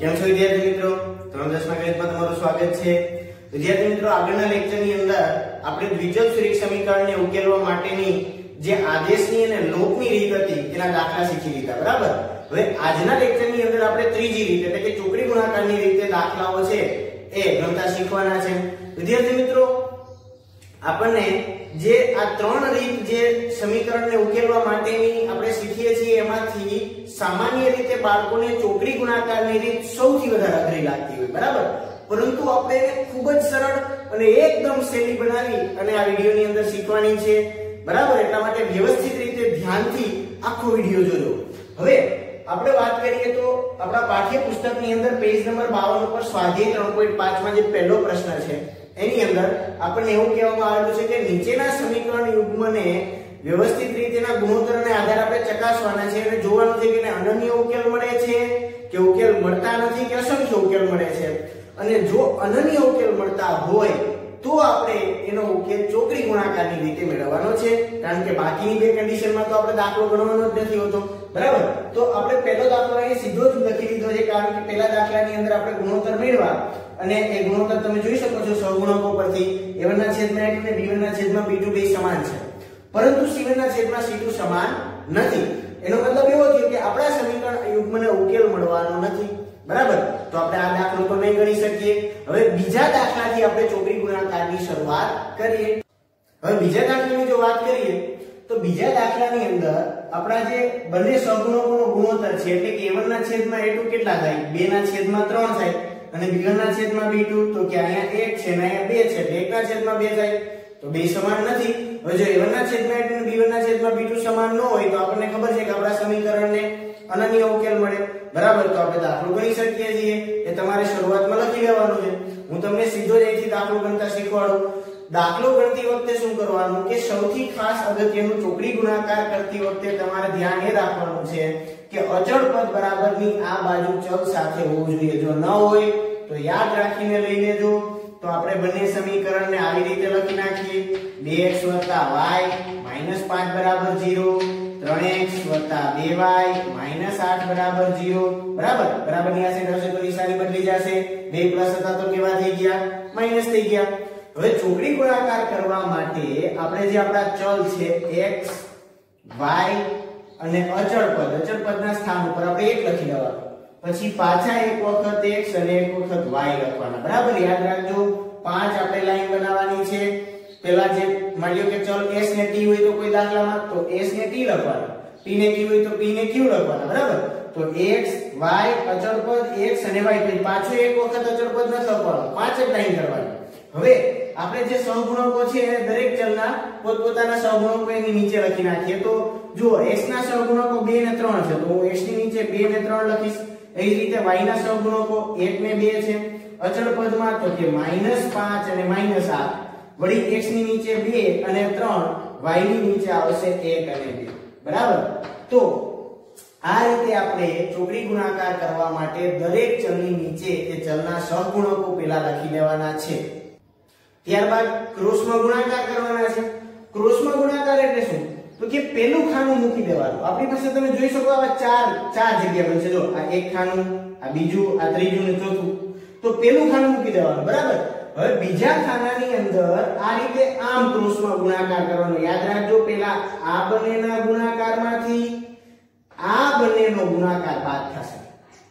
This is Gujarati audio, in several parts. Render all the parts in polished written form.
કેમ છો વિદ્યાર્થી મિત્રો? ધોરણ 10 ના ગણિતમાં તમારું સ્વાગત છે। વિદ્યાર્થી મિત્રો, આગળના લેક્ચરની અંદર આપણે દ્વિચલ સુરેખ સમીકરણને ઉકેલવા માટેની જે આદેશની અને લોપની રીત હતી તેના દાખલા શીખી લીધા, બરાબર। હવે આજના લેક્ચરની અંદર આપણે ત્રીજી રીત એટલે કે ચોકડી ગુણાકારની રીતે દાખલાઓ છે એ ગણતા શીખવાના છે। વિદ્યાર્થી મિત્રો, આપણને જે આ ત્રણ રીત જે સમીકરણને ઉકેલવા માટેની આપણે શીખીએ છીએ એમાંથી સામાન્ય રીતે બાળકોને ચોકડી ગુણાકારની રીત સૌથી વધારે અઘરી લાગતી હોય, બરાબર। પરંતુ આપણે એને ખૂબ જ સરળ અને એકદમ સહેલી બનાવી અને આ વિડિયોની અંદર શીખવાની છે, બરાબર। એટલા માટે વ્યવસ્થિત રીતે ધ્યાનથી આખો વિડિયો જોજો। હવે આપણે વાત કરીએ તો આપણા પાઠ્યપુસ્તકની અંદર પેજ નંબર 52 ઉપર સ્વાધ્યાય 3.5 માં જે પહેલો પ્રશ્ન છે એની અંદર આપણને એવું કહેવામાં આવેલું છે કે નીચેના સમીકરણ યુગ્મને વ્યવસ્થિત રીતેના ગુણોત્તરને આધારે આપણે ચકાસવાના છે અને જોવાનું છે કે અનન્ય ઉકેલ મળે છે કે ઉકેલ મળતા નથી કે અસંખ્ય ઉકેલ મળે છે। અને જો અનન્ય ઉકેલ મળતા હોય તો આપણે એનો ઉકેલ ચોકડી ગુણાકારની રીતે મેળવવાનો છે, કારણ કે બાકીની બે કન્ડિશનમાં તો આપણે દાખલો ગણવાનો જ નથી હોતો, બરાબર। તો આપણે પહેલો દાખલો અહીં સીધો જ લખી લીધો છે, કારણ કે પહેલા દાખલાની અંદર આપણે ગુણોત્તર મેળવ્યા અને એ ગુણોત્તર તમે જોઈ શકો છો સહગુણકો પરથી a1 ના છેદમાં a2 અને b1 ના છેદમાં b2 બે સમાન છે, પરંતુ c1 ના છેદમાં c2 સમાન નથી। એનો મતલબ એવો થયો કે આપણા સમીકરણ યુગ્મને ઉકેલ મળવાનો નથી, બરાબર। તો આપણે આ દાખલો તો નહીં ગણી શકીએ। હવે બીજા દાખલાથી આપણે ચોકડી ગુણાકારની શરૂઆત કરીએ। હવે બીજા દાખલાની જો વાત કરીએ તો બીજા દાખલાની અંદર આપણા જે બંને સહગુણકોનો ગુણોત્તર છે એટલે કે a1 ના છેદમાં a2 કેટલા થાય? 2 ના છેદમાં 3 થાય અને b1 ના છેદમાં b2 તો કે અહીંયા 1 છે અને અહીંયા 2 છે એટલે 1 ના છેદમાં 2 થાય, તો બે સમાન નથી। હવે જો a1 ના છેદમાં a2 અને b1 ના છેદમાં b2 સમાન ન હોય તો આપણને ખબર છે કે આપણા સમીકરણને અનન્ય ઉકેલ મળે, બરાબર। તો આપણે દાખલો ગણી શકીએ છીએ, એ તમારે શરૂઆતમાં લખી લેવાનું છે। હું તમને સીધો જ અહીંથી દાખલો ગણતા શીખવાડું। દાખલો ગણતી વખતે શું કરવાનું કે સૌથી ખાસ અગત્યનું ચોકડી ગુણાકાર કરતી વખતે તમારે ધ્યાન એ રાખવાનું છે કે અચળ પદ બરાબરની આ બાજુ ચલ સાથે હોવું જોઈએ। જો ન હોય તો યાદ રાખીને લઈ લેજો। તો આપણે બંને સમીકરણને આવી રીતે લખી નાખીએ, 2x y -5 બરાબર 0, 3x 2y -8 બરાબર 0, બરાબર। બરાબર ની આ સાઈડ હશે તો નિશાની બદલી જશે, 2 પ્લસ હતા તો કેવા થઈ ગયા? માઈનસ થઈ ગયા। હવે ચોકડી ગુણાકાર કરવા માટે આપણે જે આપણા ચલ છે x y અને અચળ પદના સ્થાન ઉપર આપણે 1 લખી દેવાનું, પછી પાછા એક વખત x અને એક વખત y લખવાના, બરાબર। યાદ રાખજો 5 આપણે લાઈન બનાવવાની છે। પહેલા જે માની લો કે ચલ s ને t હોય તો કોઈ દાખલામાં તો s ને t લખવાના, t ને q હોય તો p ને q લખવાના, બરાબર। તો x y અચળ પદ x અને y પછી પાછું એક વખત અચળ પદ ન લખવાનું, 5 જ લાઈન કરવાની। હવે આપણે જે સહગુણકો છે દરેક ચલના પોતપોતાના સહગુણકો એની નીચે લખી નાખીએ। તો જુઓ x ના સહગુણકો 2 ને 3 છે તો હું x ની નીચે 2 ને 3 લખીશ। એ જ રીતે y ના સહગુણકો 1 ને 2 છે, અચળ પદમાં તો કે -5 અને -8, વળી x ની નીચે 2 અને 3, y ની નીચે આવશે 1 અને 2, બરાબર। તો આ રીતે આપણે ચોકડી ગુણાકાર કરવા માટે દરેક ચલની નીચે એ ચલના સહગુણકો પહેલા લખી લેવાના છે। ત્યારબાદ ક્રોસમાં ગુણાકાર કરવાના છે। ક્રોસમાં ગુણાકાર એટલે શું? તો કે પહેલું ખાનું મૂકી દેવાનું। આપણી પાસે તમે જોઈ શકો આવા ચાર જગ્યા બનશે, જો આ એક ખાનું, આ બીજું, આ ત્રીજું ને ચોથું, તો પહેલું ખાનું મૂકી દેવાનું, બરાબર। હવે બીજા ખાનાની અંદર આ રીતે આમ ક્રોસમાં ગુણાકાર કરવાનો। યાદ રાખજો પહેલા આ બંનેના ગુણાકારમાંથી આ બંનેનો ગુણાકાર બાદ થશે,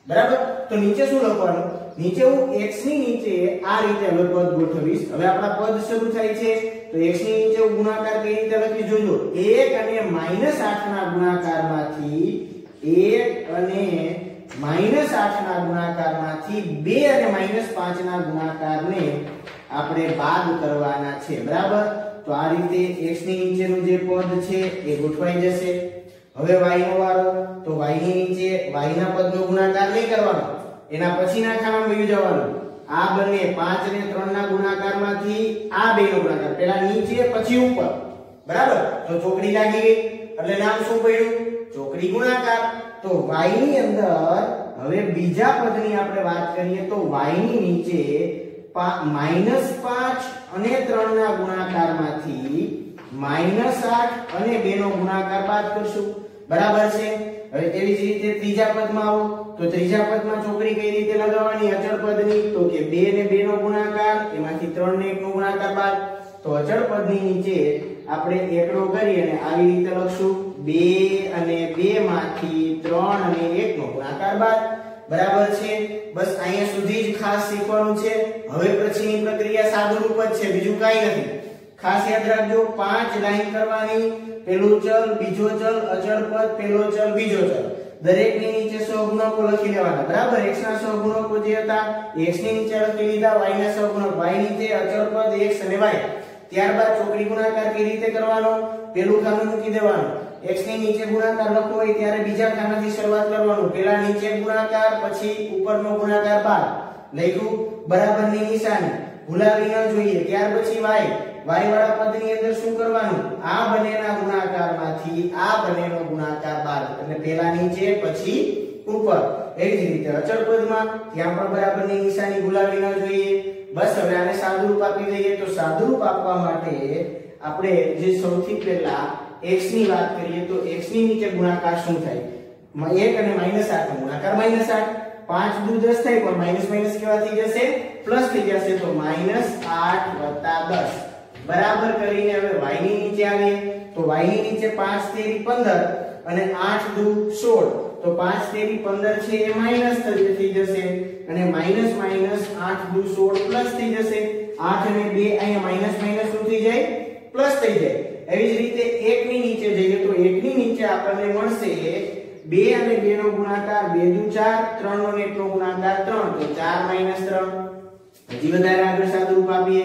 બરાબર। તો નીચે શું લખવાનું? નીચે હું x ની નીચે આ રીતે હવે પદ ગોઠવીશ। હવે આપણા પદ શરૂ થાય છે તો x ની નીચે હું ગુણાકાર કઈ રીતે લખી જોજો, 1 અને -8 ના ગુણાકારમાંથી 1 અને -8 ના ગુણાકારમાંથી 2 અને -5 ના ગુણાકારને આપણે બાદ કરવાના છે, બરાબર। તો આ રીતે x ની નીચેનું જે પદ છે એ ગોઠવાઈ જશે। હવે y નો વારો, તો y ની નીચે y ના પદનો ગુણાકાર નહીં કરવાનો, એના પછીના ખાનામાં વહી જવાનું। આ બંને 5 અને 3 ના ગુણાકારમાંથી આ બેનો ગુણાકાર, પહેલા નીચે પછી ઉપર, બરાબર। તો ચોકડી લાગી ગઈ એટલે નામ શું પડ્યું? ચોકડી ગુણાકાર। તો y ની અંદર હવે બીજા પદની આપણે વાત કરીએ તો y ની નીચે -5 અને 3 ના ગુણાકારમાંથી -8 અને 2 નો ગુણાકાર બાદ કરશું, બરાબર છે। હવે એવી જ રીતે ત્રીજા પદમાં આવો તો ત્રીજા પદમાં ચોકડી કઈ રીતે લગાવવાની અચળ પદની તો કે 2 ને 2 નો ગુણાકાર એમાંથી 3 ને 1 નો ગુણાકાર બાદ તો અચળ પદની નીચે આપણે એકડો કરી અને આવી રીતે લખશું 2 અને 2 માંથી 3 અને 1 નો ગુણાકાર બાદ બરાબર છે બસ અહીંયા સુધી જ ખાસ શીખવાનું છે હવે પછીની પ્રક્રિયા સાદુરૂપ જ છે બીજું કાઈ નથી ખાસ યાદ રાખજો 5 લાઈન કરવાની પેલું ચલ બીજો ચલ અચળ પદ પેલો ચલ બીજો ચલ દરેકની નીચે સહગુણકો લખી લેવાના બરાબર x ના સહગુણકો જે હતા x ની નીચે લખી લીધા y ના સહગુણક y નીચે અચળ પદ x અને y ત્યારબાદ ચોકડી ગુણાકાર કઈ રીતે કરવાનો પેલું ખાનું મૂકી દેવાનું x ની નીચે ગુણાકાર લખવો હોય ત્યારે બીજા ખાનાથી શરૂઆત કરવાનું પેલા નીચે ગુણાકાર પછી ઉપરનો ગુણાકાર બાદ લખ્યું બરાબરની નિશાની ભૂલાવી ન જોઈએ ત્યાર પછી y વાળા પદની અંદર શું કરવાનું આ બંનેના ગુણાકારમાંથી આ બંનેનો ગુણાકાર બાદ એટલે પેલા નીચે પછી ઉપર એવી જ રીતે અચળ પદમાં ત્યાં પણ બરાબરની નિશાની ભૂલાવી ન જોઈએ બસ હવે આને સાદુરૂપ આપી દઈએ તો સાદુરૂપ આપવા માટે આપણે જે સૌથી પહેલા x ની વાત કરીએ તો x ની નીચે ગુણાકાર શું થાય 1 અને -8 નો ગુણાકાર -8 5 દુ 10 થાય પણ માઈનસ માઈનસ કેવા થઈ જશે પ્લસ થઈ જશે તો -8 + 10 બરાબર કરીને હવે y ની નીચે આવીએ તો y ની નીચે 5 તેરી 15 અને 8 દુ 16 તો 5 તેરી 15 છે એ માઈનસ થઈ જશે અને માઈનસ 8 દુ 16 પ્લસ થઈ જશે 8 અને 2 અહીંયા માઈનસ માઈનસ શું થઈ જાય પ્લસ થઈ જાય એવી જ રીતે 1 ની નીચે જઈએ તો 1 ની નીચે આપણને મળશે 2 અને 2 નો ગુણાકાર 2 દુ 4 3 નો 1 નો ગુણાકાર 3 તો 4 - 3 હજી વધારે આગળ સાદુરૂપ આપીએ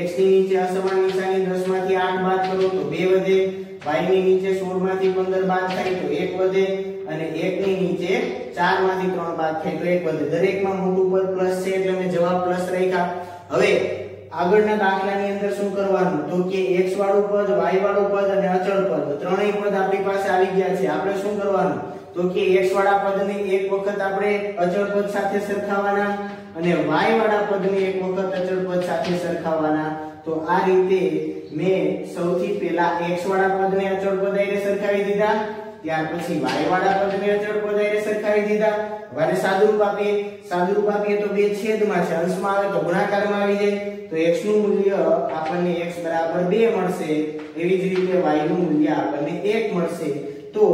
x ની નીચે અસમાન નિશાની 10 માંથી 8 બાદ કરો તો 2 વધે y ની નીચે 16 માંથી 15 બાદ થાય તો 1 વધે અને 1 ની નીચે 4 માંથી 3 બાદ થાય તો 1 વધે દરેકમાં મોટું પદ પ્લસ છે એટલે મેં જવાબ પ્લસ રાખ્યા હવે આગળના દાખલાની અંદર શું કરવાનું તો કે x વાળું પદ y વાળું પદ અને અચળ પદ ત્રણેય પદ આપણી પાસે આવી ગયા છે આપણે શું કરવાનું તો કે x વાળા પદને એક વખત આપણે અચળ પદ સાથે સરખાવવાના અને y વાળા પદને એક વખત અચળ પદ સાથે સરખાવવાના તો આ રીતે મેં સૌથી પહેલા x વાળા પદને અચળ પદ સાથે સરખાવી દીધા ત્યાર પછી y વાળા પદને અચળ પદ સાથે સરખાવી દીધા હવે સાદુરૂપ આપીએ તો બે છેદમાં છે અંશમાં આવે તો ગુણાકારમાં આવી જાય તો x નું મૂલ્ય આપણને x = 2 મળશે એવી જ રીતે y નું મૂલ્ય આપણને 1 મળશે તો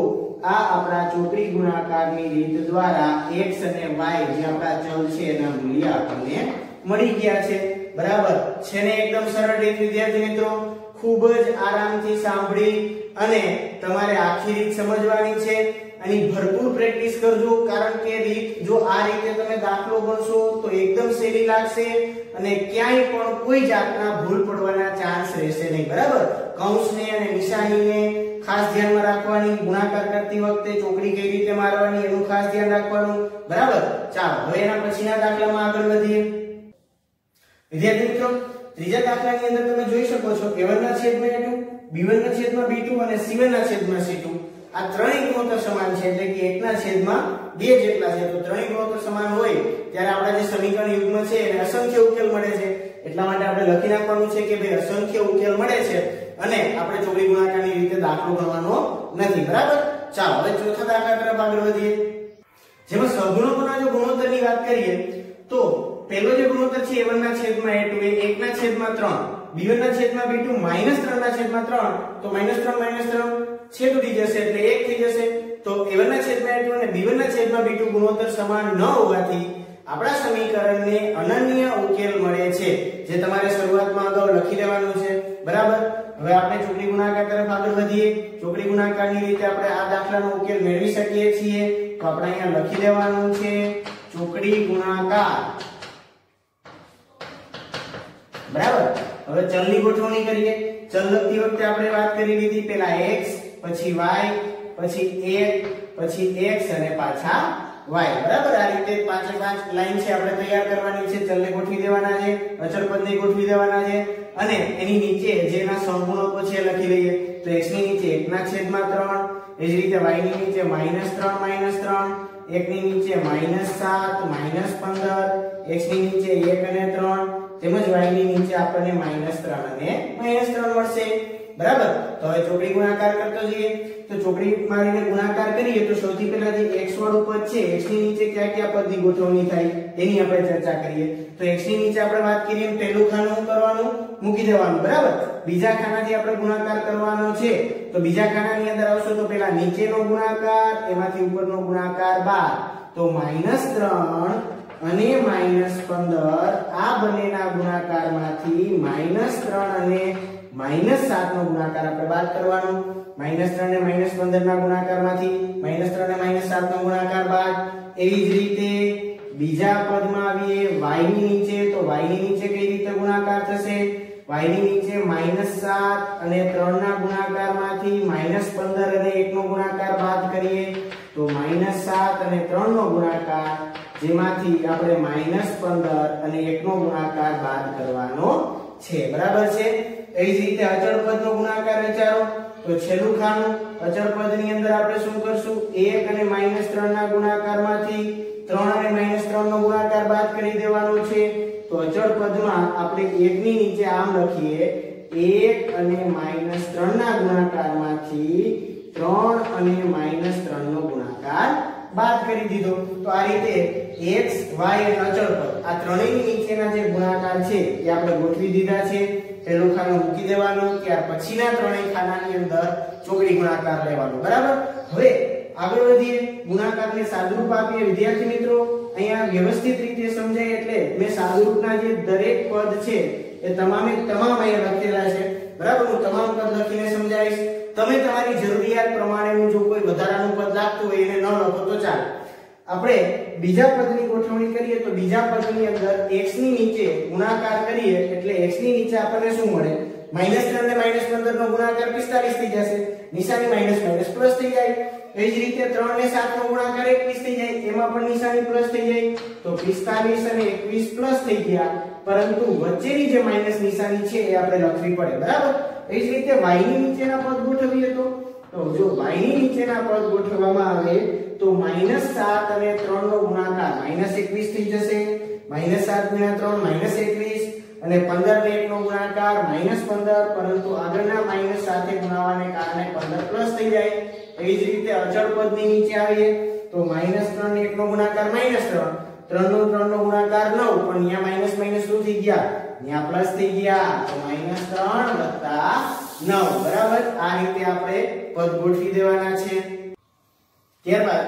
આ આપણા ચોકડી ગુણાકારની રીત દ્વારા x અને y જે આપણા ચલ છે એના મૂલ્ય આપણને મળી ગયા છે બરાબર છે ને એકદમ સરળ રીત વિદ્યાર્થી મિત્રો ખૂબ જ આરામથી સાંભળી અને તમારે આખી રીત સમજવાની છે અને ભરપૂર પ્રેક્ટિસ કરજો કારણ કે રીત જો આ રીતે તમે દાખલો ગણશો તો એકદમ સહેલી લાગશે અને ક્યાંય પણ કોઈ જાતના ભૂલ પડવાના ચાન્સ રહેશે નહીં બરાબર કૌંસને અને નિશાનીને ખાસ ધ્યાનમાં રાખવાની ગુણાકાર કરતી વખતે ચોકડી કઈ રીતે મારવાની એનું ખાસ ધ્યાન રાખવાનું બરાબર ચાલો હવે એના પછીના દાખલામાં આગળ વધીએ વિદ્યાર્થી મિત્રો ત્રીજા દાખલાની અંદર તમે જોઈ શકો છો a1 ના છેદમાં a2 b1 ના છેદમાં b2 અને c1 ના છેદમાં c2 આ ત્રણેય ગુણોત્તર સમાન છે એટલે કે 1 ના છેદમાં 2 જેટલા છે તો ત્રણેય ગુણોત્તર સમાન હોય ત્યારે આપણા જે સમીકરણ યુગ્મ છે એને અસંખ્ય ઉકેલ મળે છે એટલા માટે આપણે લખી નાખવાનું છે કે ભાઈ અસંખ્ય ઉકેલ મળે છે અને આપણે ચોકડી ગુણાકારની રીતે દાખલો ગણવાનો નથી બરાબર ચાલો હવે ચોથા દાખલા તરફ આગળ વધીએ જેમાં સહગુણકોના જો ગુણોત્તરની વાત કરીએ તો પહેલો જે ગુણોત્તર છે a1 ના છેદમાં a2 એ 1 ના છેદમાં 3 b1 ના છેદમાં b2 -3 ના છેદમાં 3 તો -3 -3 છેદ ઉડી જશે એટલે 1 થઈ જશે તો a1 ના છેદમાં a2 અને b1 ના છેદમાં b2 ગુણોત્તર સમાન ન હોવાથી આપણા સમીકરણને અનન્ય ઉકેલ મળે છે જે તમારે શરૂઆતમાં અગાઉ લખી દેવાનું છે બરાબર હવે આપણે ચોકડી ગુણાકાર તરફ આગળ વધીએ ચોકડી ગુણાકારની રીતે આપણે આ દાખલાનો ઉકેલ મેળવી શકીએ છીએ તો આપણે અહીંયા લખી દેવાનું છે ચોકડી ગુણાકાર બરાબર હવે ચલની ગોઠવણી કરીએ ચલ લખતી વખતે આપણે વાત કરી લીધી પહેલા x પછી y પછી 1 પછી x અને પાછા y બરાબર આ રીતે 5 લાઈન છે આપણે તૈયાર કરવાની છે ચલને ગોઠવી દેવાના છે અચળ પદને ગોઠવી દેવાના છે અને એની નીચે જેના સહગુણકો છે લખી લઈએ તો x ની નીચે 1 ના છેદમાં 3 એ જ રીતે y ની નીચે -3 -3 1 ની નીચે -7 -15 x ની નીચે 1 અને 3 તેમજ y ની નીચે આપણને -3 અને -3 મળશે બરાબર તો હવે ચોકડી ગુણાકાર કરતો જઈએ તો ચોકડી મારીને ગુણાકાર કરીએ તો સૌથી પહેલા જે x વાળું પદ છે x ની નીચે કયા કયા પદની ગોઠવણી થાય એની આપણે ચર્ચા કરીએ તો x ની નીચે આપણે વાત કરીએ પહેલું ખાનું શું કરવાનું મૂકી દેવાનું બરાબર બીજા ખાનાથી આપણે ગુણાકાર કરવાનો છે તો બીજા ખાનાની અંદર આવશે તો પહેલા નીચેનો ગુણાકાર એમાંથી ઉપરનો ગુણાકાર બાદ તો -3 અને -15 આ બંનેના ગુણાકારમાંથી -3 અને -7 નો ગુણાકાર આપણે બાદ કરવાનો -3 અને -15 ના ગુણાકારમાંથી -3 અને -7 નો ગુણાકાર બાદ એવી જ રીતે બીજા પદમાં આવીએ y ની નીચે તો y ની નીચે કઈ રીતે ગુણાકાર થશે y ની નીચે -7 અને 3 ના ગુણાકારમાંથી -15 અને 1 નો ગુણાકાર બાદ કરીએ તો -7 અને 3 નો ગુણાકાર જેમાંથી આપણે -15 અને 1 નો ગુણાકાર બાદ કરવાનો છે બરાબર છે એ જ રીતે અચળ પદનો ગુણાકાર વિચારો તો છેલ્લું ખાનું અચળ પદની અંદર આપણે શું કરશું 1 અને -3 ના ગુણાકારમાંથી 3 અને -3 નો ગુણાકાર બાદ કરી દેવાનો છે તો અચળ પદમાં આપણે 1 ની નીચે આમ લખીએ 1 અને -3 ના ગુણાકારમાંથી 3 અને -3 નો ગુણાકાર બાદ કરી દીધો તો આ રીતે x y અને અચળ પદ આ ત્રણેયની નીચેના જે ગુણાકાર છે એ આપણે ગોઠવી દીધા છે પહેલું ખાનું મૂકી દેવાનું ત્યાર પછીના ત્રણેય ખાનાની અંદર ચોકડી ગુણાકાર લેવાનો બરાબર હવે આગળ વધીએ ગુણાકારને સાદુરૂપ આપીએ વિદ્યાર્થી મિત્રો અહીંયા વ્યવસ્થિત રીતે સમજાય એટલે મેં સાદુરૂપના જે દરેક પદ છે એ તમામે તમામ અહીંયા લખેલા છે બરાબર હું તમામ પદ લખીને સમજાવીશ તમે તમારી જરૂરિયાત પ્રમાણેનું જો કોઈ વધારાનું પદ લાગતું હોય એને ન લખો તો ચાલે આપણે બીજા પદની ગોઠવણી કરીએ તો બીજા પદની અંદર x ની નીચે ગુણાકાર કરીએ એટલે x ની નીચે આપણને શું મળે -3 અને -15 નો ગુણાકાર 45 થઈ જશે નિશાની માઈનસ માઈનસ પ્લસ થઈ જાય એ જ રીતે 3 અને 7 નો ગુણાકાર 21 થઈ જાય એમાં પણ નિશાની પ્લસ થઈ જાય તો 45 અને 21 પ્લસ થઈ ગયા પરંતુ વચ્ચેની જે માઈનસ નિશાની છે એ આપણે લખવી પડે બરાબર એ જ રીતે y ની નીચેના પદ ગોઠવીએ તો જો y ની નીચેના પદ ગોઠવવામાં આવે તો -7 અને 3 નો ગુણાકાર -21 થઈ જશે -7 * 3 -21 અને 15 ને 1 નો ગુણાકાર -15 પરંતુ આગળના માઈનસ સાથે ગુણાવાને કારણે 15 પ્લસ થઈ જાય એવી જ રીતે અચળ પદની નીચે આવીએ તો -3 ને 1 નો ગુણાકાર -3 3 નો 3 નો ગુણાકાર 9 પણ અહીંયા માઈનસ માઈનસ શું થઈ ગયા અહીંયા પ્લસ થઈ ગયા તો -3 + 9 બરાબર આ રીતે આપણે પદ ગોઠવી દેવાના છે ત્યારબાદ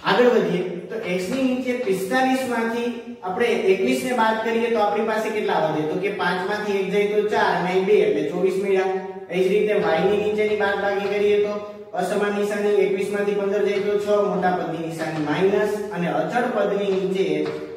આગળ વધીએ તો x ની નીચે 45 માંથી આપણે 21 ને બાદ કરીએ તો આપણી પાસે કેટલા વધે તો કે 5 માંથી 1 જાય તો 4 અને 2 એટલે 24 મળ્યા એ જ રીતે y ની નીચેની બાદબાકી કરીએ તો અસમાન નિશાની 21 માંથી 15 જાય તો 6 મોટા પદની નિશાની માઈનસ અને અચળ પદની નીચે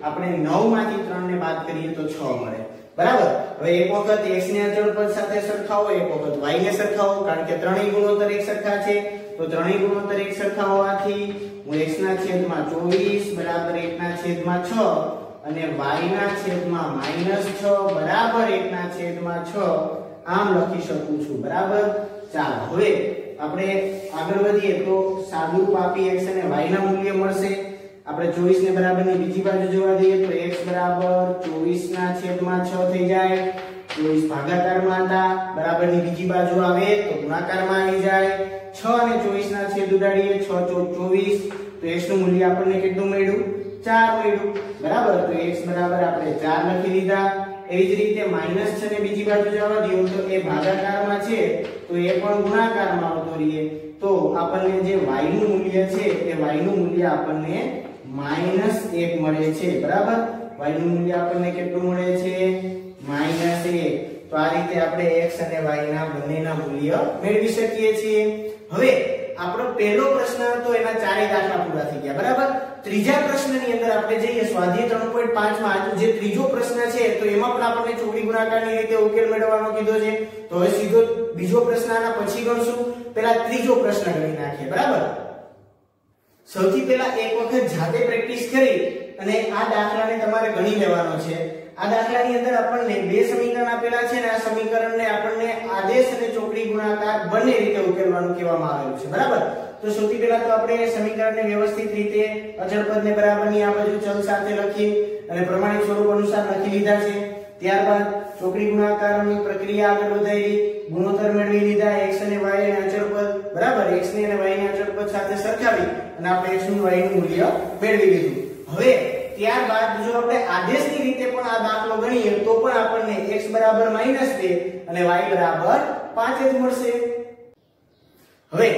આપણે 9 માંથી 3 ને બાદ કરીએ તો 6 મળે બરાબર હવે એક વખત x ને અચળ પદ સાથે સરખાવો એક વખત y ને સરખાવો કારણ કે ત્રણેય ગુણોત્તર એક સરખા છે તો ત્રણેય ગુણોત્તર એક સરખા હોવાથી હું x ના છેદમાં 24 બરાબર 1 ના છેદમાં 6 અને y ના છેદમાં -6 બરાબર 1 ના છેદમાં 6 આમ લખી શકું છું બરાબર ચાલો હવે આપણે આગળ વધીએ તો સાદુરૂપ આપી x અને y ના મૂલ્ય મળશે આપણે 24 ને બરાબરની બીજી બાજુ જોવા દઈએ તો x બરાબર 24 ના છેદમાં 6 થઈ જાય 24 ભાગાકારમાં હતા બરાબરની બીજી બાજુ આવે તો ગુણાકારમાં આવી જાય 6 અને 24 ના છેદ ઉડાડીએ 6 * 24 તો x નું મૂલ્ય આપણને કેટલું મળ્યું 4 મળ્યું બરાબર તો x બરાબર આપણે 4 લખી દીધા એવી જ રીતે માઈનસ છે ને બીજી બાજુ જવા દઈએ તો એ ભાગાકારમાં છે તો એ પણ ગુણાકારમાં આવતો રહીએ તો આપણને જે y નું મૂલ્ય છે એ y નું મૂલ્ય આપણને -1 મળે છે બરાબર y નું મૂલ્ય આપણને કેટલું મળે છે -1 તો આ રીતે આપણે x અને y ના બંનેના મૂલ્ય મેળવી શકીએ છીએ હવે આપણો પહેલો પ્રશ્ન હતો એના ચારેય દાખલા પૂરા થઈ ગયા બરાબર ત્રીજા પ્રશ્નની અંદર આપણે જઈએ સ્વાધ્યાય 3.5 માં જે ત્રીજો પ્રશ્ન છે તો એમાં પણ આપણને ચોકડી ગુણાકારની રીતે ઉકેલ મેળવવાનો કીધો છે તો હવે સીધો બીજો પ્રશ્ન આના પછી ગણશું પહેલા ત્રીજો પ્રશ્ન ગણી નાખીએ બરાબર સૌથી પહેલા એક વખત જાતે પ્રેક્ટિસ કરી અને આ દાખલાને તમારે ગણી લેવાનો છે આ દાખલાની અંદર આપણને બે સમીકરણ આપેલા છે ને આ સમીકરણને આપણને આદેશ અને ચોકડી ગુણાકાર બંને રીતે ઉકેલવાનું કહેવામાં આવેલું છે બરાબર તો સૌથી પહેલા તો આપણે સમીકરણને વ્યવસ્થિત રીતે અચળ પદને બરાબરની આ બાજુ ચલ સાથે લખી અને પ્રમાણિત સ્વરૂપ અનુસાર લખી લીધા છે ત્યારબાદ ચોકડી ગુણાકારની પ્રક્રિયા આગળ વધારી, ગુણોત્તર મેળવી લીધા x અને y ના અચળ પદ, બરાબર, x ને અને y ના અચળ પદ સાથે સરખાવી અને આપણે x નું y નું મૂલ્ય મેળવી લીધું. હવે ત્યારબાદ જો આપણે આદેશની રીતે પણ આ દાખલો ગણીએ તો પણ આપણને x બરાબર -2 અને y બરાબર 5 જ મળશે. હવે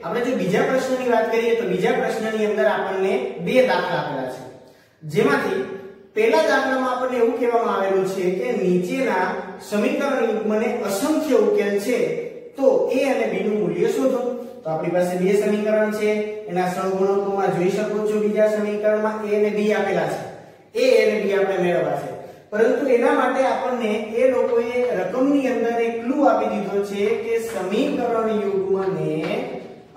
આપણે જો બીજા પ્રશ્નની વાત કરીએ તો બીજા પ્રશ્નની અંદર આપણને બે દાખલા આપેલા છે, જેમાંથી પહેલા દાખલામાં આપણને એવું કહેવામાં આવેલું છે કે નીચેના સમીકરણ યુગ્મને અસંખ્ય ઉકેલ છે તો a અને b નું મૂલ્ય શોધો. તો આપણી પાસે બે સમીકરણ છે, એના સહગુણકોમાં જોઈ શકો છો બીજા સમીકરણમાં a અને b આપેલા છે. a અને b આપણે મેળવવા છે, પરંતુ એના માટે આપણને એ લોકોએ રકમની અંદર એક ક્લુ આપી દીધો છે કે સમીકરણ યુગ્મને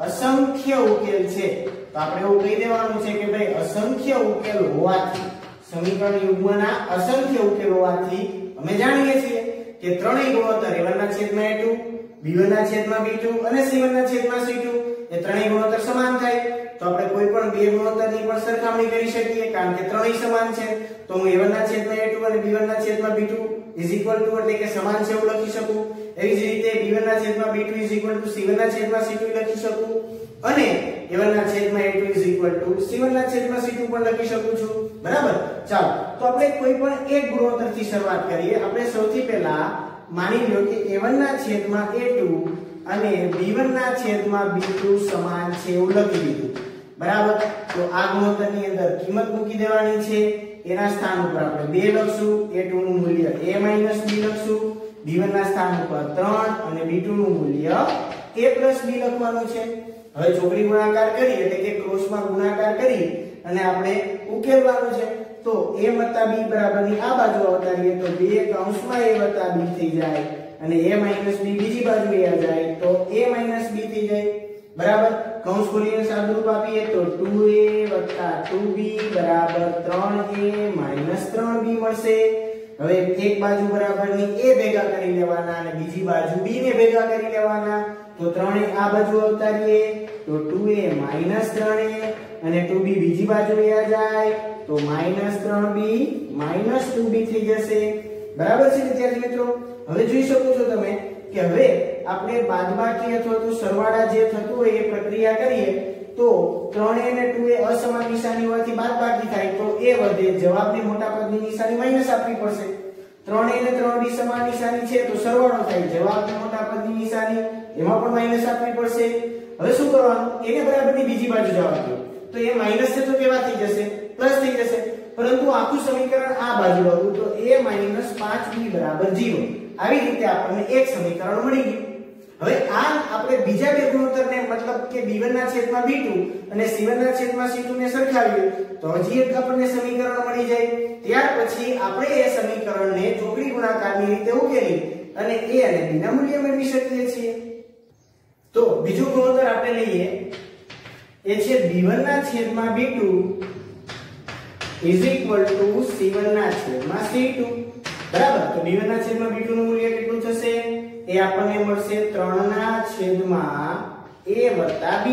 અસંખ્ય ઉકેલ છે. તો આપણે એવું કહી દેવાનું છે કે ભાઈ અસંખ્ય ઉકેલ હોવાથી, સમીકરણ યુગ્મના અસંખ્ય ઉકેલ હોવાથી અમે જાણીએ છીએ કે ત્રણેય ગુણોત્તર a1 ના છેદમાં a2, b1 ના છેદમાં b2 અને c1 ના છેદમાં c2 એ ત્રણેય ગુણોત્તર સમાન થાય. તો આપણે કોઈ પણ બે ગુણોત્તરની પણ સરખામણી કરી શકીએ કારણ કે ત્રણેય સમાન છે. તો હું a1 ના છેદમાં a2 અને b1 ના છેદમાં b2 એટલે કે સમાન છે એવું લખી શકું. એવી જ રીતે b1 ના છેદમાં b2 c1 ના છેદમાં c2 લખી શકું અને a1 ના છેદમાં a2 c1 ના છેદમાં c2 પણ લખી શકું છું. બરાબર. ચાલો તો આપણે કોઈ પણ એક ગુણોત્તરથી શરૂઆત કરીએ. આપણે સૌથી પહેલા માની લો કે a1 ના છેદમાં a2 અને b1 ના છેદમાં b2 સમાન છે એવું લખી દીધું. બરાબર. તો આ ગુણોત્તરની અંદર કિંમત મૂકી દેવાની છે. એના સ્થાન ઉપર આપણે 2 લખશું, a2 નું મૂલ્ય a - b લખશું, b1 ના સ્થાન ઉપર 3 અને b2 નું મૂલ્ય a + b લખવાનું છે. હવે ચોકડી ગુણાકાર કરી એટલે કે ક્રોસમાં ગુણાકાર કરી અને આપણે ઉકેલવાનું છે. તો a + b બરાબરની આ બાજુ અવતારીએ તો 2 કૌંસમાં a + b થઈ જાય અને a - b બીજી બાજુ આ જાય તો a - b થઈ જાય. બરાબર. કૌંસ ખોલીને સાદુરૂપ આપીએ તો 2a + 2b બરાબર 3a - 3b મળશે. હવે એક બાજુ બરાબરની a ભેગા કરી લેવાના અને બીજી બાજુ b ને ભેગા કરી લેવાના. તો 3a આ બાજુ અવતારીએ તો 2a - 3a અને 2b બીજી બાજુ આ જાય તો -3b - 2b થઈ જશે. બરાબર છે વિદ્યાર્થી મિત્રો. હવે જોઈ શકો છો તમે કે હવે આપણે બાદબાકી અથવા તો સરવાળા જે થતું હોય એ પ્રક્રિયા કરીએ તો 3a અને 2a અસમાન નિશાની હોવાથી બાદબાકી થાય તો a વધે. જવાબને મોટા પદની નિશાની માઈનસ આપવી પડશે. 3a અને 3b સમાન નિશાની છે તો સરવાળો થાય. જવાબને મોટા પદની નિશાની એમાં પણ માઈનસ આપવી પડશે. હવે શું કરવાનું? a ને બરાબરની બીજી બાજુ જવા દો તો એ માઈનસ છે તો કેવા થઈ જશે? પ્લસ થઈ જશે. પરંતુ આખું સમીકરણ આ બાજુ લખું તો a - 5b = 0. આવી રીતે આપણને એક સમીકરણ મળી ગયું. હવે આ આપણે બીજા બે ગુણોત્તરને મતલબ કે b1 ના છેદમાં b2 અને c1 ના છેદમાં c2 ને સરખાવીએ તો હજી એક આપણને સમીકરણ મળી જાય. ત્યાર પછી આપણે એ સમીકરણને ચોકડી ગુણાકારની રીતે ઉકેલી અને a અને b ના મૂલ્ય મેળવી શકીએ છીએ. તો બીજું ગુણોત્તર આપણે લઈએ એ છે b1 ના છેદમાં b2 = c1 ના છેદમાં c2. બરાબર. તો b1 ના છેદમાં b2 નું મૂલ્ય કેટલું થશે? એ આપણને મળશે 3 ના છેદમાં a + b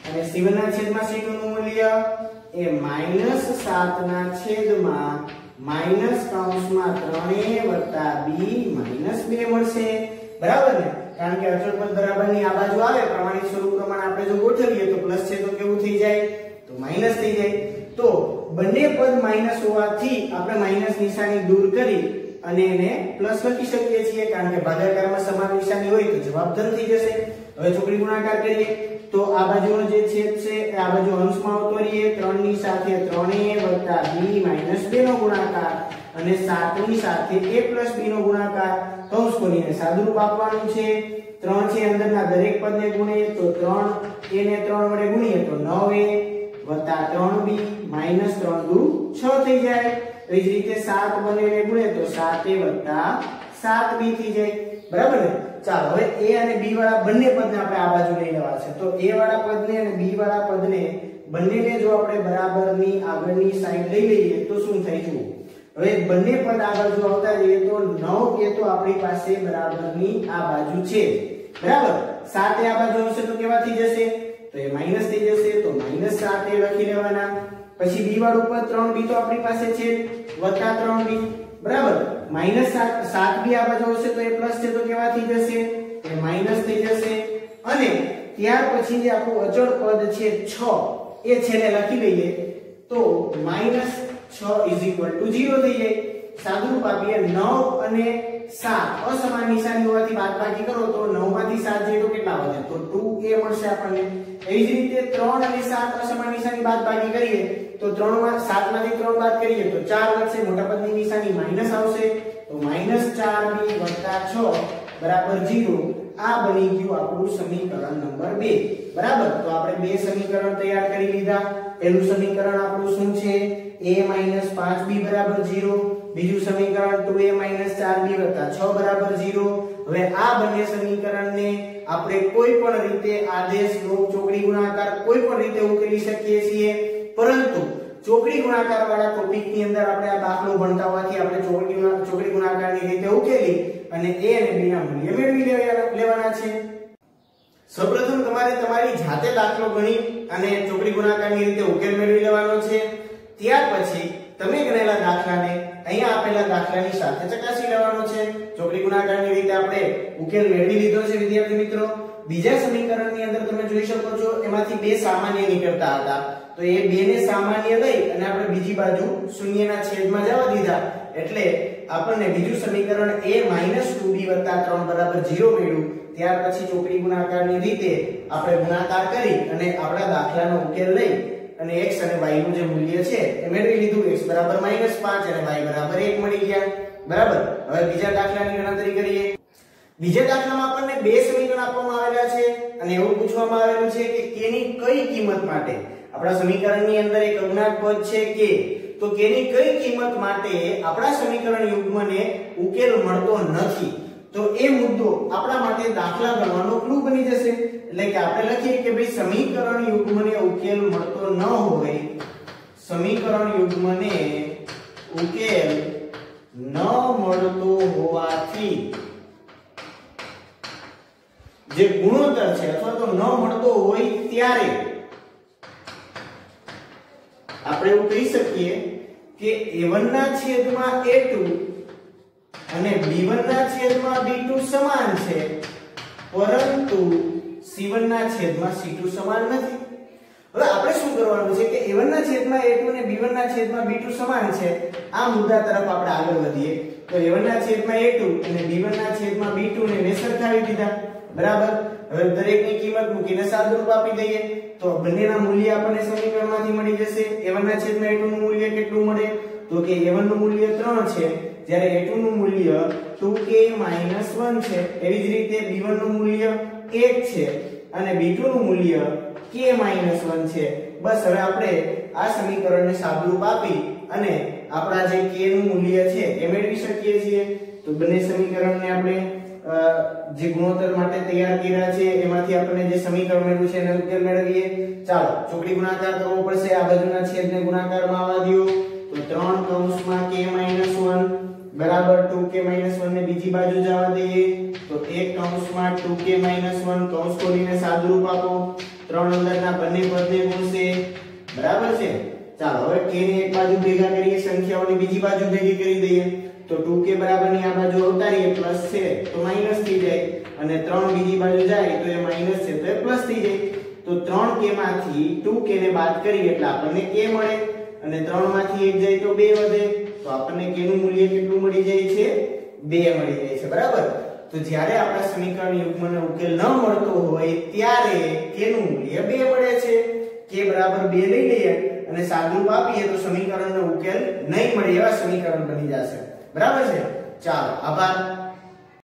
અને c1 ના છેદમાં c2 નું મૂલ્ય એ -7 ના છેદમાં કૌંસમાં 3a + b - 2 મળશે. બરાબર ને? કારણ કે અચળ પદ બરાબરની આ બાજુ આવે પ્રમાણિત સ્વરૂપ પ્રમાણે આપણે જો ગોઠવીએ તો પ્લસ છે તો કેવું થઈ જાય? તો માઈનસ થઈ જાય. તો બંને પદ માઈનસ હોવાથી આપણે માઈનસ નિશાની દૂર કરી અને એને પ્લસ લખી શકીએ છીએ કારણ કે ભાગાકારમાં સમાન નિશાની હોય તો જવાબ ધન થઈ જશે. હવે ચોકડી ગુણાકાર કરીએ તો આ બાજુનો જે છેદ છે આ બાજુ અંશમાં અવતરીએ 3 ની સાથે 3a + b - 2 નો ગુણાકાર અને 7 ની સાથે a + b નો ગુણાકાર. કૌંસ ખોલીને સાદુરૂપ આપવાનું છે. 3 છે અંદરના દરેક પદને ગુણીએ તો 3a ને 3 વડે ગુણીએ તો 9a + 3b - 3 દુ 6 થઈ જાય. એ જ રીતે 7 બંનેને ગુણે તો 7a + 7b થઈ જાય. બરાબર ને? ચાલો હવે a અને b વાળા બંને પદને આપણે આ બાજુ લઈ લેવા છે. તો a વાળા પદને અને b વાળા પદને બંનેને જો આપણે બરાબરની આગળની સાઈડ લઈ લઈએ તો શું થાય જુઓ. હવે બંને પદ આ બાજુ આવતા જઈએ તો 9a તો આપણી પાસે બરાબરની આ બાજુ છે. બરાબર. 7a આ બાજુ આવશે તો કેવા થઈ જશે? તો એ માઈનસ થઈ જશે. તો -7a લખી લેવાના. પછી b વાળું પદ 3b તો આપણી પાસે છે + 3b. બરાબર. -7 બી આ બાજુ આવશે તો એ પ્લસ છે તો કેવા થઈ જશે એ માઈનસ થઈ જશે અને ત્યાર પછી જે આપણું અચળ પદ છે 6 એ છેલ્લે લખી દઈએ તો -6 0 થઈ જાય સાદુરૂપ આપીએ 9 અને 7 અસમાન નિશાની હોવાથી બાદબાકી કરો તો 9 માંથી 7 જાય તો કેટલા વધે તો 2a મળશે આપણને એવી જ રીતે 3 અને 7 અસમાન નિશાની બાદબાકી કરીએ તો 7 માંથી 3 બાદ કરીએ તો 4 વધશે મોટા પદની નિશાની માઈનસ આવશે તો -4b + 6 બરાબર 0 આ બની ગયું આપણું સમીકરણ નંબર 2 બરાબર તો આપણે બે સમીકરણ તૈયાર કરી લીધા પહેલું સમીકરણ આપણું શું છે a - 5b બરાબર 0 બીજું સમીકરણ 2a - 4b + 6 બરાબર 0 હવે આ બંને સમીકરણને આપણે કોઈ પણ રીતે આદેશ લોપ ચોકડી ગુણાકાર કોઈ પણ રીતે ઉકેલી શકીએ છીએ પરંતુ ચોકડી ગુણાકાર વાળા ટોપિક ની અંદર આપણે આ દાખલો ભણતા હોવાથી આપણે ચોકડી ગુણાકારની રીતે ઉકેલી અને a અને b ના મૂલ્ય મેળવી લેવાના છે સૌપ્રથમ તમારે તમારી જાતે દાખલો ગણી અને ચોકડી ગુણાકારની રીતે ઉકેલ મેળવી લેવાનો છે ત્યાર પછી તમે ગણેલા દાખલાને અહીંયા આપેલા દાખલાની સાથે ચકાસી લેવાનો છે ચોકડી ગુણાકારની રીતે આપણે ઉકેલ મેળવી લીધો છે વિદ્યાર્થી મિત્રો બીજા સમીકરણની અંદર તમે જોઈ શકો છો એમાંથી બે સામાન્ય નીકળતા હતા તો એ બે ને સામાન્ય લઈ અને આપણે બીજી બાજુ શૂન્યના છેદમાં જવા દીધા એટલે આપણને બીજું સમીકરણ a - 2b + 3 બરાબર 0 મળ્યું ત્યાર પછી ચોકડી ગુણાકારની રીતે આપણે ગુણાકાર કરી અને આપણા દાખલાનો ઉકેલ લઈ અને x અને y નું જે મૂલ્ય છે એ મેળવી લીધું x બરાબર -5 અને y બરાબર 1 મળી ગયા બરાબર હવે બીજા દાખલાની ગણતરી કરીએ બીજા દાખલામાં આપણને બે સમીકરણ આપવામાં આવેલા છે અને એવું પૂછવામાં આવેલું છે કે k ની કઈ કિંમત માટે આપણા સમીકરણની અંદર એક અજ્ઞાત પદ છે k તો k ની કઈ કિંમત માટે આપણા સમીકરણ યુગ્મને ઉકેલ મળતો નથી તો એ મુદ્દો આપણા માટે દાખલા ગણવાનો ક્લુ બની જશે એટલે કે આપણે લખીએ કે ભાઈ સમીકરણ યુગ્મને ઉકેલ મળતો ન હોય સમીકરણ યુગ્મને ઉકેલ ન મળતો હોવાથી જે ગુણોત્તર છે અથવા તો ન મળતો હોય ત્યારે આપણે એવું કહી શકીએ કે a1 ના છેદમાં a2 અને b1 ના છેદમાં b2 સમાન છે પરંતુ c1 ના છેદમાં c2 સમાન નથી હવે આપણે શું કરવાનું છે કે a1 ના છેદમાં a2 અને b1 ના છેદમાં b2 સમાન છે આ મુદ્દા તરફ આપણે આગળ વધીએ તો a1 ના છેદમાં a2 અને b1 ના છેદમાં b2 ને મેં સરખાવી દીધા બરાબર હવે દરેકની કિંમત મૂકીને સાદુરૂપ આપી દઈએ તો બંનેના મૂલ્ય આપણને સમીકરણમાંથી મળી જશે a1 ના છેદમાં a2 નું મૂલ્ય કેટલું મળે તો કે a1 નું મૂલ્ય 3 છે જ્યારે a2 નું મૂલ્ય 2k - 1 છે એવી જ રીતે b1 નું મૂલ્ય 1 છે અને b2 નું મૂલ્ય k - 1 છે બસ હવે આપણે આ સમીકરણને સાદુરૂપ આપી અને આપણા જે k નું મૂલ્ય છે એ મેળવી શકીએ છીએ તો બંને સમીકરણને આપણે જે ગુણોત્તર માટે તૈયાર કર્યા છે એમાંથી આપણે જે સમીકરણ મેળવ્યું છે એનો ઉકેલ મેળવીએ ચાલો ચોકડી ગુણાકાર કરવો પડશે આ બાજુના છેદને ગુણાકારમાં આવવા દો તો 3 કૌંસમાં k - 1 બરાબર 2k - 1 ને બીજી બાજુ જવા દઈએ તો 1 કૌંસમાં 2k - 1 કૌંસ ખોલીને સાદુરૂપ આપો 3 અંદરના બંને પદને ગુણશે બરાબર છે ચાલો હવે k ને એક બાજુ ભેગા કરીએ સંખ્યાઓને બીજી બાજુ ભેગી કરી દઈએ તો 2k બરાબરની આ બાજુ અવતારીએ પ્લસ છે તો માઈનસ થઈ જાય અને 3 બીજી બાજુ જાય તો એ માઈનસ છે તો એ પ્લસ થઈ જાય તો 3k માંથી 2k ને બાદ કરીએ એટલે આપણને k મળે અને 3 માંથી 1 જાય તો 2 વધે તો આપણને k નું મૂલ્ય કેટલું મળી જાય છે 2 મળી જાય છે બરાબર તો જ્યારે આપણા સમીકરણ યુગ્મનો ઉકેલ ન મળતો હોય ત્યારે k નું મૂલ્ય 2 મળે છે k બરાબર 2 લઈ લઈએ અને સાદુરૂપ આપીએ તો સમીકરણનો ઉકેલ નહીં મળે એવા સમીકરણ બની જશે બરાબર છે ચાલો આભાર